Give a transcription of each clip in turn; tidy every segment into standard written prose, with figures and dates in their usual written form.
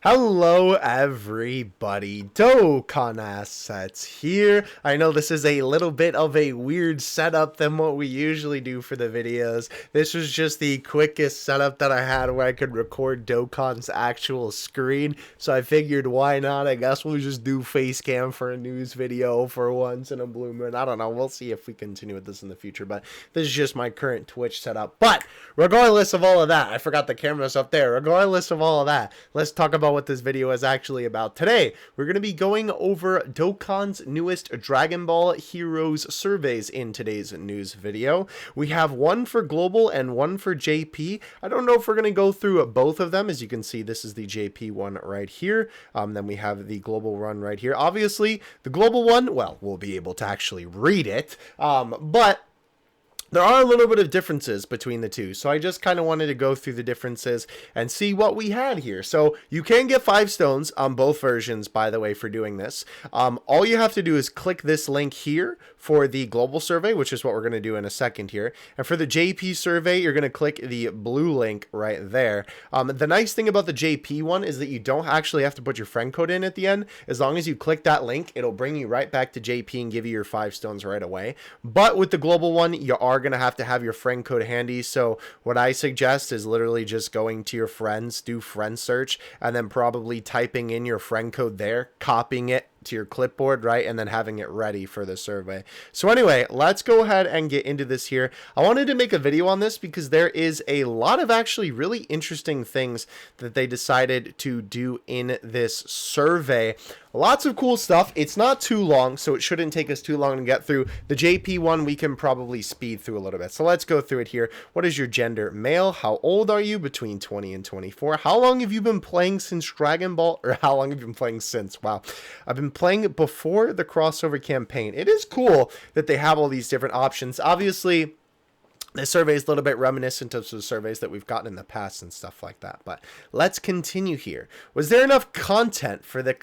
Hello everybody, Dokkan Assets here. I know this is a little bit of a weird setup than what we usually do for the videos. This was just the quickest setup that I had where I could record Dokkan's actual screen. So I figured why not? I guess we'll just do face cam for a news video for once in a blue moon. I don't know, we'll see if we continue with this in the future, but this is just my current Twitch setup. But regardless of all of that, I forgot the cameras up there. Regardless of all of that, let's talk about what this video is actually about. Today, we're going to be going over Dokkan's newest Dragon Ball Heroes surveys in today's news video. We have one for Global and one for JP. I don't know if we're going to go through both of them. As you can see, this is the JP one right here. Then we have the Global one right here. Obviously, the Global one, well, we'll be able to actually read it, but there are a little bit of differences between the two, so I just kind of wanted to go through the differences and see what we had here. So you can get 5 stones on both versions, by the way, for doing this. All you have to do is click this link here for the global survey, which is what we're going to do in a second here. And for the JP survey, you're going to click the blue link right there. The nice thing about the JP one is that you don't actually have to put your friend code in at the end. As long as you click that link, it'll bring you right back to JP and give you your 5 stones right away. But with the global one, you are going to have your friend code handy. So what I suggest is literally just going to your friends, do friend search, and then probably typing in your friend code there, copying it to your clipboard, right, and then having it ready for the survey. So anyway, let's go ahead and get into this here. I wanted to make a video on this because there is a lot of actually really interesting things that they decided to do in this survey. Lots of cool stuff. It's not too long, so it shouldn't take us too long to get through. The JP one, we can probably speed through a little bit. So let's go through it here. What is your gender? Male. How old are you? Between 20 and 24. How long have you been playing since Dragon Ball? Or how long have you been playing since? Wow. I've been playing it before the crossover campaign. It is cool that they have all these different options. Obviously, this survey is a little bit reminiscent of the surveys that we've gotten in the past and stuff like that. But let's continue here. Was there enough content for the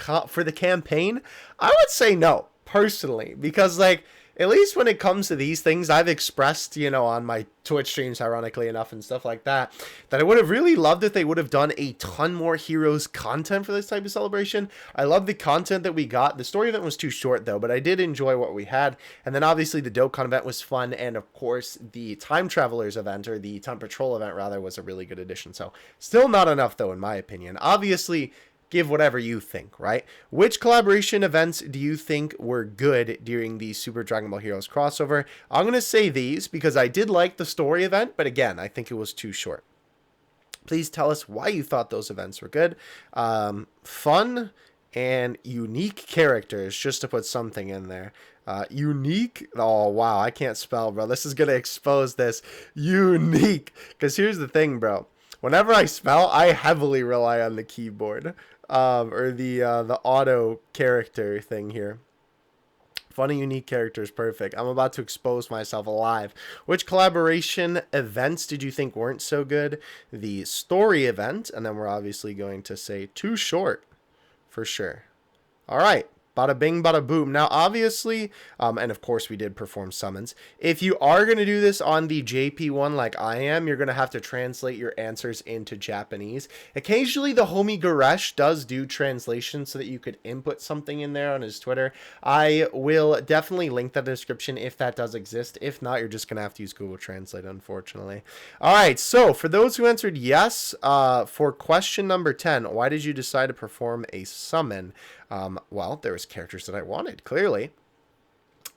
campaign? I would say no, personally, because like, at least when it comes to these things, I've expressed, you know, on my Twitch streams, ironically enough, and stuff like that, that I would have really loved if they would have done a ton more Heroes content for this type of celebration. I love the content that we got. The story event was too short, though, but I did enjoy what we had. And then, obviously, the Dokkan event was fun. And, of course, the Time Travelers event, or the Time Patrol event, rather, was a really good addition. So, still not enough, though, in my opinion. Obviously, give whatever you think, right? Which collaboration events do you think were good during the Super Dragon Ball Heroes crossover? I'm going to say these because I did like the story event, but again, I think it was too short. Please tell us why you thought those events were good. Fun and unique characters, just to put something in there. Unique. Oh, wow. I can't spell, bro. This is going to expose this. Unique. Because here's the thing, bro. Whenever I spell, I heavily rely on the keyboard. Or the auto character thing here. Funny, unique characters, perfect. I'm about to expose myself live. Which collaboration events did you think weren't so good? The story event, and then we're obviously going to say too short, for sure. All right. Bada bing, bada boom. Now, obviously, and of course we did perform summons. If you are going to do this on the JP one like I am, you're going to have to translate your answers into Japanese. Occasionally, the homie Goresh does do translation so that you could input something in there on his Twitter. I will definitely link that in the description if that does exist. If not, you're just going to have to use Google Translate, unfortunately. All right, so for those who answered yes, for question number 10, why did you decide to perform a summon? Well, there was characters that I wanted, clearly.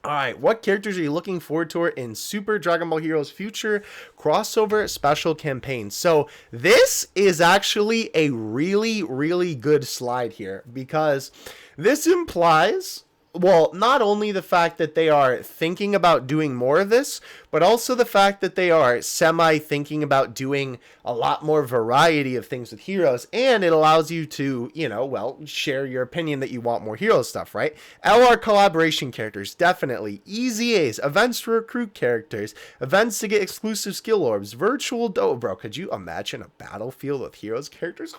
All right, what characters are you looking forward to in Super Dragon Ball Heroes future crossover special campaign? So this is actually a really, really good slide here because this implies, well, not only the fact that they are thinking about doing more of this, but also the fact that they are semi-thinking about doing a lot more variety of things with Heroes, and it allows you to, you know, well, share your opinion that you want more Heroes stuff, right? LR collaboration characters, definitely. EZAs, events to recruit characters, events to get exclusive skill orbs, virtual bro, could you imagine a battlefield with Heroes characters?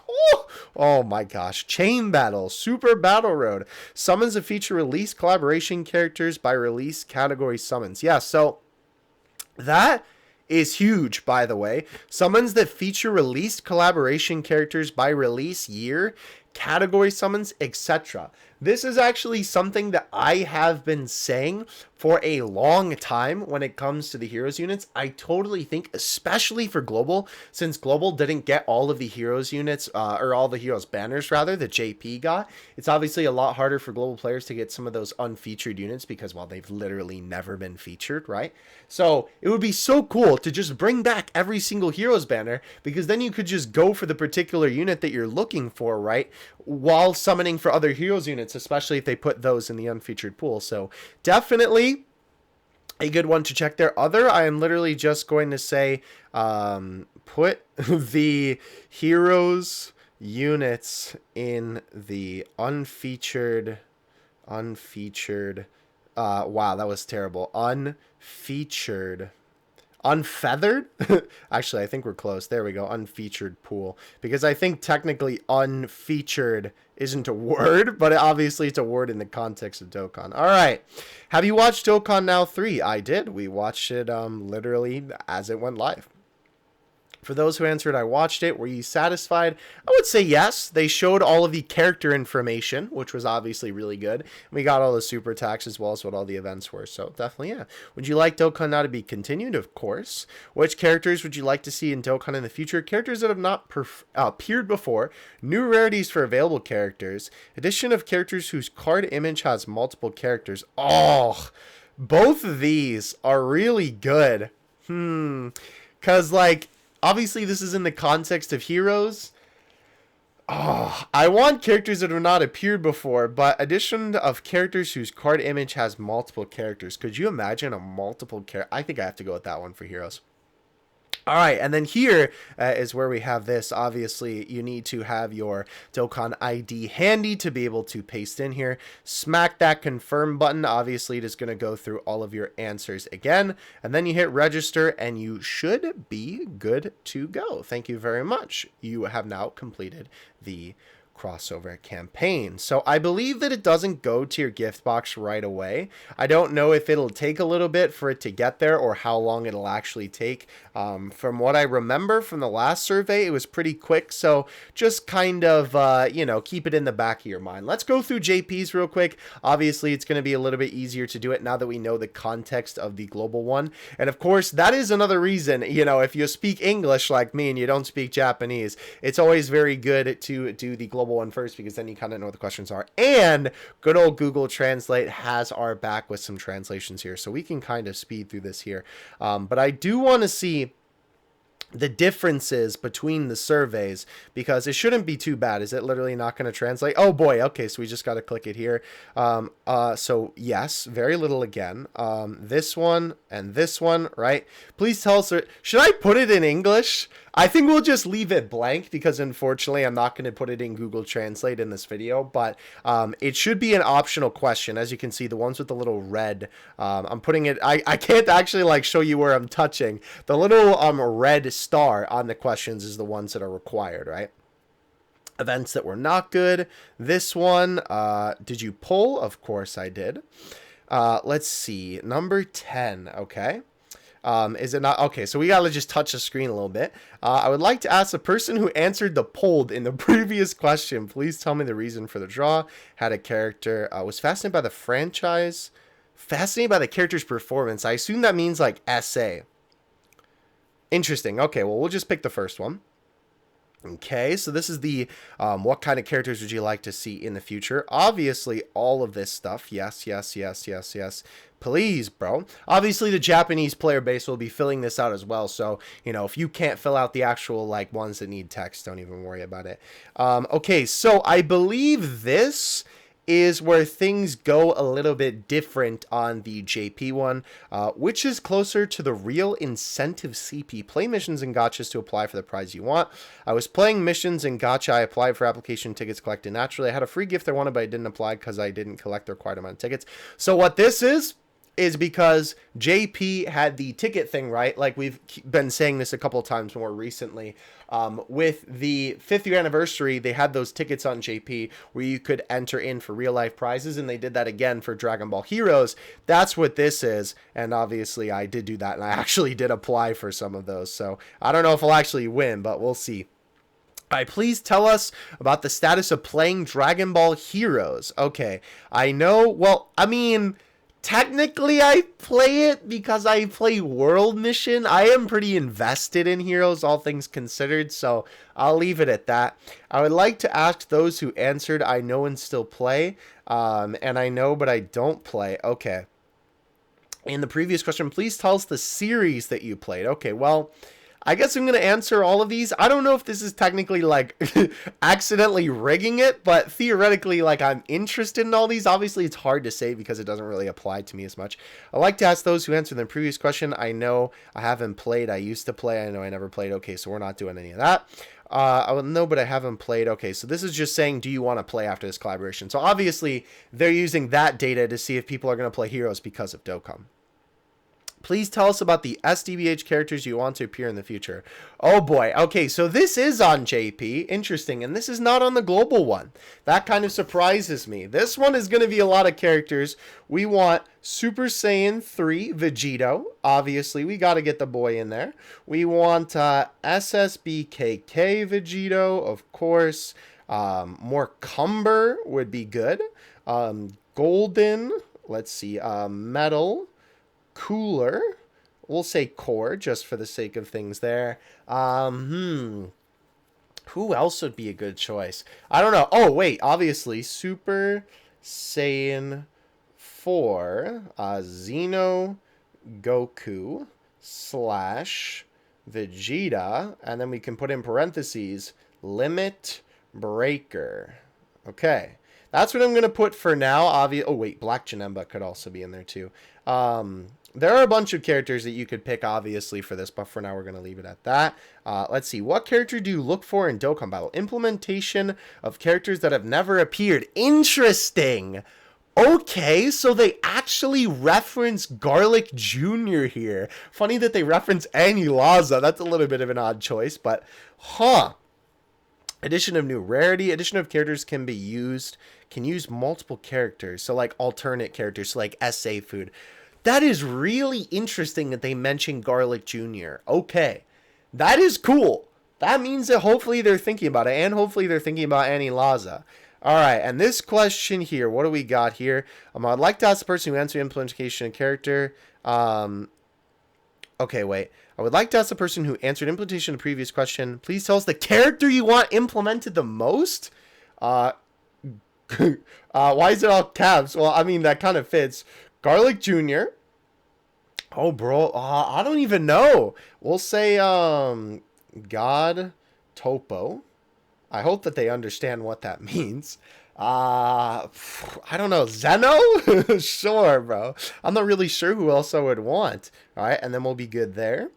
Oh my gosh. Chain battle, Super Battle Road, summons that feature release collaboration characters by release category summons. Yeah, so that is huge, by the way. Summons that feature released collaboration characters by release year category summons, etc. This is actually something that I have been saying for a long time when it comes to the heroes units. I totally think, especially for global, since global didn't get all of the heroes units, or all the heroes banners rather, that JP got, it's obviously a lot harder for global players to get some of those unfeatured units because, well, they've literally never been featured, right? So it would be so cool to just bring back every single heroes banner, because then you could just go for the particular unit that you're looking for, right, while summoning for other heroes units, especially if they put those in the unfeatured pool. So definitely a good one to check there. I am literally just going to say, put the heroes units in the unfeatured, wow, that was terrible. Unfeathered? Actually, I think we're close. There we go. Unfeatured pool. Because I think technically unfeatured isn't a word, but obviously it's a word in the context of Dokkan. All right. Have you watched Dokkan Now 3? I did. We watched it literally as it went live. For those who answered, I watched it. Were you satisfied? I would say yes. They showed all of the character information, which was obviously really good. We got all the super attacks as well as what all the events were. So definitely, yeah. Would you like Dokkan Now to be continued? Of course. Which characters would you like to see in Dokkan in the future? Characters that have not appeared before. New rarities for available characters. Addition of characters whose card image has multiple characters. Oh, both of these are really good. Because, like, obviously, this is in the context of heroes. Oh, I want characters that have not appeared before, but addition of characters whose card image has multiple characters. Could you imagine a multiple character? I think I have to go with that one for heroes. All right, and then here is where we have this. Obviously, you need to have your Dokkan ID handy to be able to paste in here. Smack that confirm button. Obviously, it is going to go through all of your answers again, and then you hit register, and you should be good to go. Thank you very much. You have now completed the crossover campaign. So I believe that it doesn't go to your gift box right away. I don't know if it'll take a little bit for it to get there or how long it'll actually take. From what I remember from the last survey, it was pretty quick. So just kind of, keep it in the back of your mind. Let's go through JP's real quick. Obviously, it's going to be a little bit easier to do it now that we know the context of the global one. And of course, that is another reason, if you speak English like me and you don't speak Japanese, it's always very good to do the global one first, because then you kind of know what the questions are. And good old Google Translate has our back with some translations here, so we can kind of speed through this here. But I do want to see the differences between the surveys, because it shouldn't be too bad. Is it literally not going to translate? Oh boy. Okay, so we just got to click it here. So yes, very little again. This one and this one, right? Please tell us, should I put it in English? I think we'll just leave it blank, because unfortunately I'm not going to put it in Google Translate in this video, but it should be an optional question. As you can see, the ones with the little red, I'm putting it, I can't actually like show you where I'm touching. The little red star on the questions is the ones that are required, right? Events that were not good. This one, did you pull? Of course I did. Let's see, number 10, okay. Is it not? Okay, so we gotta just touch the screen a little bit. I would like to ask the person who answered the polled in the previous question, please tell me the reason for the draw. Had a character, was fascinated by the franchise, fascinated by the character's performance. I assume that means like essay. Interesting. Okay, well, we'll just pick the first one. Okay, so this is the what kind of characters would you like to see in the future? Obviously, all of this stuff. Yes, yes, yes, yes, yes. Please, bro. Obviously, the Japanese player base will be filling this out as well. So, if you can't fill out the actual like ones that need text, don't even worry about it. Okay, so I believe this is where things go a little bit different on the JP one, which is closer to the real incentive CP. Play missions and gachas to apply for the prize you want. I was playing missions and gacha. I applied for application tickets collected naturally. I had a free gift I wanted, but I didn't apply because I didn't collect the required amount of tickets. So what this is because JP had the ticket thing, right? Like we've been saying this a couple of times more recently. With the 5th year anniversary, they had those tickets on JP where you could enter in for real life prizes, and they did that again for Dragon Ball Heroes. That's what this is, and obviously I did do that, and I actually did apply for some of those, so I don't know if I'll actually win, but we'll see. All right, please tell us about the status of playing Dragon Ball Heroes. Okay, I know, well, I mean, technically I play it because I play World Mission. I am pretty invested in Heroes, all things considered, so I'll leave it at that. I would like to ask those who answered I know and still play, and I know but I don't play. Okay. In the previous question, please tell us the series that you played. Okay, well, I guess I'm going to answer all of these. I don't know if this is technically, like, accidentally rigging it, but theoretically, like, I'm interested in all these. Obviously, it's hard to say because it doesn't really apply to me as much. I like to ask those who answered the previous question. I know I haven't played. I used to play. I know I never played. Okay, so we're not doing any of that. I would know, but I haven't played. Okay, so this is just saying, do you want to play after this collaboration? So obviously, they're using that data to see if people are going to play Heroes because of Dokkan. Please tell us about the SDBH characters you want to appear in the future. Oh boy. Okay, so this is on JP. Interesting. And this is not on the global one. That kind of surprises me. This one is going to be a lot of characters. We want Super Saiyan 3 Vegito. Obviously, we got to get the boy in there. We want SSBKK Vegito, of course. More Cumber would be good. Golden. Let's see. Metal. Cooler, we'll say core just for the sake of things there. Who else would be a good choice? I don't know. Oh wait, obviously Super Saiyan 4 Xeno Goku / Vegeta, and then we can put in parentheses Limit Breaker. Okay, that's what I'm gonna put for now. Oh wait, Black Janemba could also be in there too. There are a bunch of characters that you could pick, obviously, for this, but for now we're going to leave it at that. Let's see. What character do you look for in Dokkan Battle? Implementation of characters that have never appeared. Interesting. Okay, so they actually reference GALRIC Jr. here. Funny that they reference Laza. That's a little bit of an odd choice, but huh. Addition of new rarity. Addition of characters can use multiple characters. So like alternate characters, so like SA Food. That is really interesting that they mentioned GALRIC Jr. Okay, that is cool. That means that hopefully they're thinking about it, and hopefully they're thinking about Laza. All right, and this question here, what do we got here? I'd like to ask the person who answered implementation of character. Okay, wait. I would like to ask the person who answered implementation of the previous question. Please tell us the character you want implemented the most. Why is it all caps? Well, I mean, that kind of fits. GALRIC Jr. Oh, bro. I don't even know. We'll say God Topo. I hope that they understand what that means. I don't know. Zeno? Sure, bro. I'm not really sure who else I would want. All right, and then we'll be good there.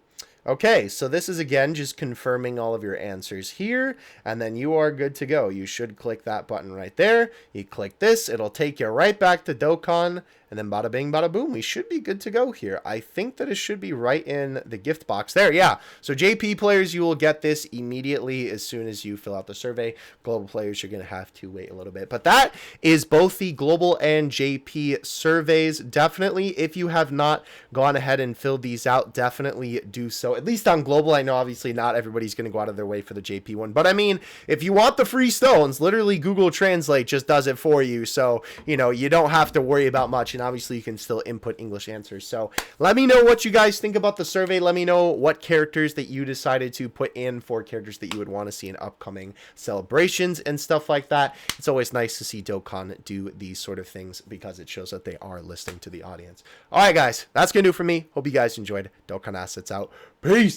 Okay, so this is, again, just confirming all of your answers here, and then you are good to go. You should click that button right there. You click this, it'll take you right back to Dokkan, and then bada bing, bada boom. We should be good to go here. I think that it should be right in the gift box there. Yeah, so JP players, you will get this immediately as soon as you fill out the survey. Global players, you're going to have to wait a little bit. But that is both the global and JP surveys. Definitely, if you have not gone ahead and filled these out, definitely do so. At least on global. I know obviously not everybody's going to go out of their way for the JP one, but I mean, if you want the free stones, literally Google Translate just does it for you. So, you know, you don't have to worry about much, and obviously you can still input English answers. So let me know what you guys think about the survey. Let me know what characters that you decided to put in for characters that you would want to see in upcoming celebrations and stuff like that. It's always nice to see Dokkan do these sort of things because it shows that they are listening to the audience. All right, guys, that's going to do it for me. Hope you guys enjoyed. Dokkan Assets out. Peace.